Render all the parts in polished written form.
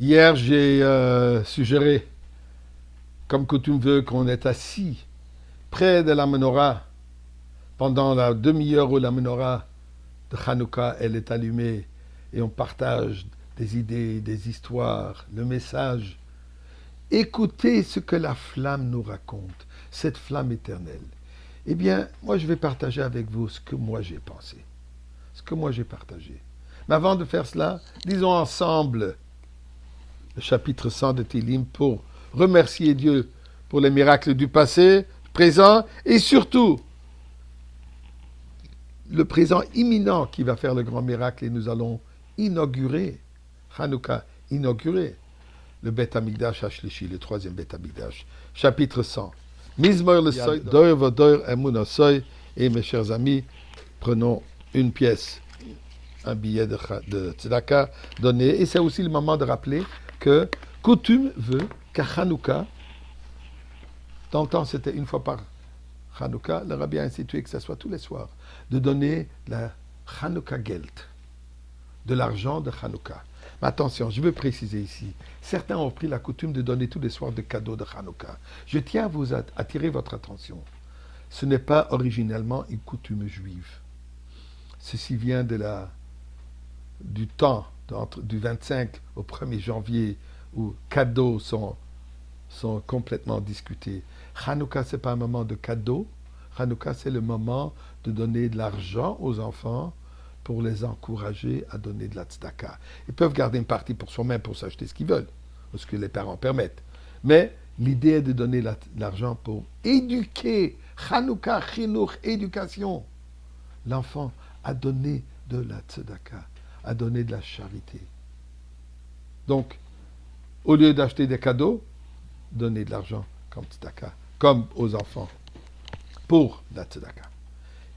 Hier, j'ai suggéré, comme coutume veut, qu'on est assis près de la menorah pendant la demi-heure où la menorah de Hanouka elle est allumée et on partage des idées, des histoires, le message. Écoutez ce que la flamme nous raconte, cette flamme éternelle. Eh bien, moi, je vais partager avec vous ce que moi j'ai pensé, ce que moi j'ai partagé. Mais avant de faire cela, disons ensemble le chapitre 100 de Télim pour remercier Dieu pour les miracles du passé, présent et surtout le présent imminent qui va faire le grand miracle et nous allons inaugurer, Hanouka, inaugurer le Beth Amikdash Hashlishi, le troisième Beth Amikdash, chapitre 100. Mizmor le soy, doir vodoir emun soy, et mes chers amis, prenons une pièce, un billet de tzedaka donné, et c'est aussi le moment de rappeler que coutume veut qu'à Hanouka, dans le temps c'était une fois par Hanouka, le rabbi a institué que ce soit tous les soirs, de donner la Hanouka Geld, de l'argent de Hanouka. Mais attention, je veux préciser ici, certains ont pris la coutume de donner tous les soirs des cadeaux de Hanouka. Je tiens à vous attirer votre attention. Ce n'est pas originellement une coutume juive. Ceci vient du temps, du 25 au 1er janvier, où cadeaux sont complètement discutés. Hanouka, ce n'est pas un moment de cadeaux. Hanouka, c'est le moment de donner de l'argent aux enfants pour les encourager à donner de la tzedaka. Ils peuvent garder une partie pour soi-même pour s'acheter ce qu'ils veulent, ce que les parents permettent. Mais l'idée est de donner l'argent pour éduquer. Hanouka, chinuch, éducation. L'enfant a donné de la tzedaka, a donné de la charité. Donc, au lieu d'acheter des cadeaux, donner de l'argent comme tzedaka, comme aux enfants, pour la tzedaka.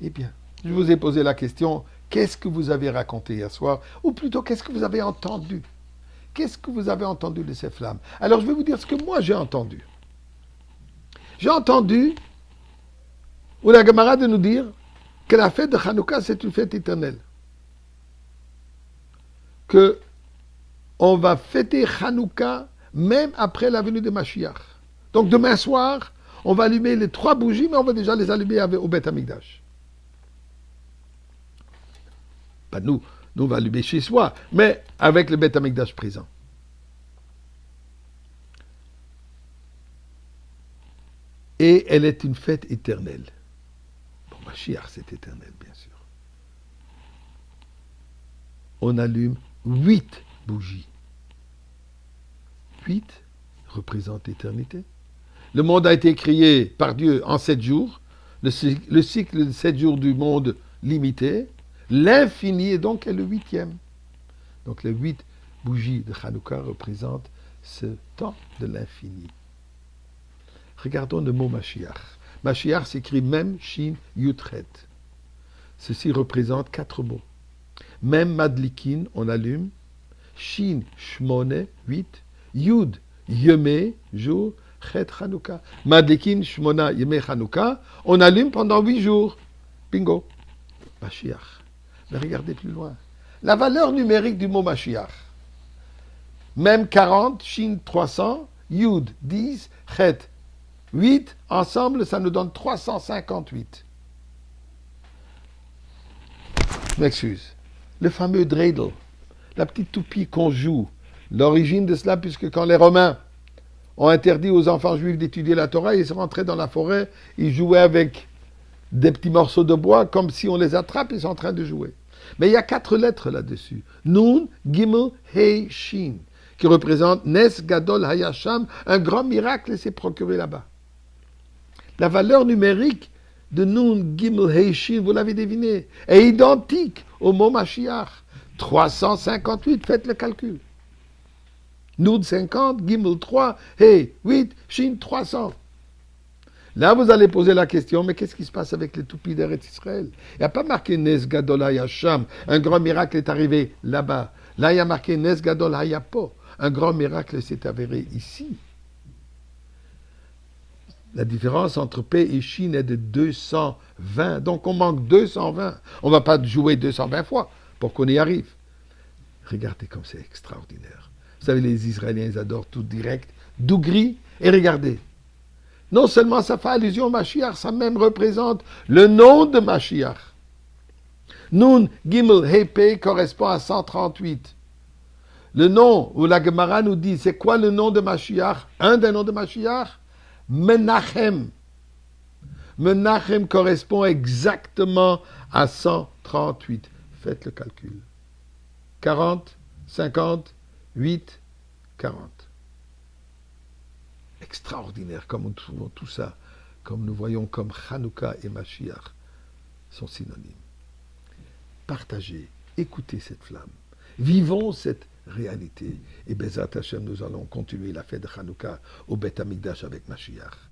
Eh bien, je vous ai posé la question, qu'est-ce que vous avez raconté hier soir? Ou plutôt, qu'est-ce que vous avez entendu? Qu'est-ce que vous avez entendu de ces flammes? Alors, je vais vous dire ce que moi j'ai entendu. J'ai entendu, ou la Gemara de nous dire, que la fête de Hanouka, c'est une fête éternelle. Que on va fêter Hanouka même après la venue de Mashiach. Donc demain soir, on va allumer les 3 bougies, mais on va déjà les allumer au Beth Amikdash. Pas nous on va allumer chez soi, mais avec le Beth Amikdash présent. Et elle est une fête éternelle. Bon, Mashiach, c'est éternel, bien sûr. On allume 8 bougies. 8 représente l'éternité. Le monde a été créé par Dieu en 7 jours. Le cycle de 7 jours du monde limité. L'infini est donc le 8e. Donc les 8 bougies de Hanouka représentent ce temps de l'infini. Regardons le mot Mashiach. Mashiach s'écrit Mem, Shin, Yutret. Ceci représente 4 mots. Mem, Madlikin, on allume. Shin, Shmone, 8. Yud, Yeme, jour. Chet, Hanouka. Madlikin, Shmona, Yeme, Hanouka. On allume pendant 8 jours. Bingo. Mashiach. Mais regardez plus loin. La valeur numérique du mot Mashiach. Même 40, Shin 300, Yud 10, Chet 8, ensemble ça nous donne 358. Je m'excuse. Le fameux dreidel, la petite toupie qu'on joue, l'origine de cela, puisque quand les Romains ont interdit aux enfants juifs d'étudier la Torah, ils se rentraient dans la forêt, ils jouaient avec des petits morceaux de bois, comme si on les attrape, ils sont en train de jouer. Mais il y a 4 lettres là-dessus. Nun, Gimel, Hei, Shin, qui représentent Nes, Gadol, Hayasham, un grand miracle s'est procuré là-bas. La valeur numérique de Nun, Gimel, Hei, Shin, vous l'avez deviné, est identique au mot Mashiach. 358, faites le calcul. Nun 50, Gimel 3, Hei 8, Shin 300. Là, vous allez poser la question, mais qu'est-ce qui se passe avec les toupies d'Eretz Israël? Il n'y a pas marqué Nes Gadol Hayasham, un grand miracle est arrivé là-bas. Là, il y a marqué Nes Gadol Hayapo, un grand miracle s'est avéré ici. La différence entre P et Shin est de 220, donc on manque 220. On ne va pas jouer 220 fois pour qu'on y arrive. Regardez comme c'est extraordinaire. Vous savez, les Israéliens, ils adorent tout direct, doux gris. Et regardez, non seulement ça fait allusion au Mashiach, ça même représente le nom de Mashiach. Nun Gimel Hepe correspond à 138. Le nom, où la Gemara nous dit, c'est quoi le nom de Mashiach? Un des noms de Mashiach? Menachem. Menachem correspond exactement à 138. Faites le calcul. 40, 50, 8, 40. Extraordinaire, comme nous trouvons tout ça, comme nous voyons comme Hanouka et Mashiach sont synonymes. Partagez, écoutez cette flamme, vivons cette réalité. Et Bezat Hashem, nous allons continuer la fête de Hanouka au Beth Amikdash avec Mashiach.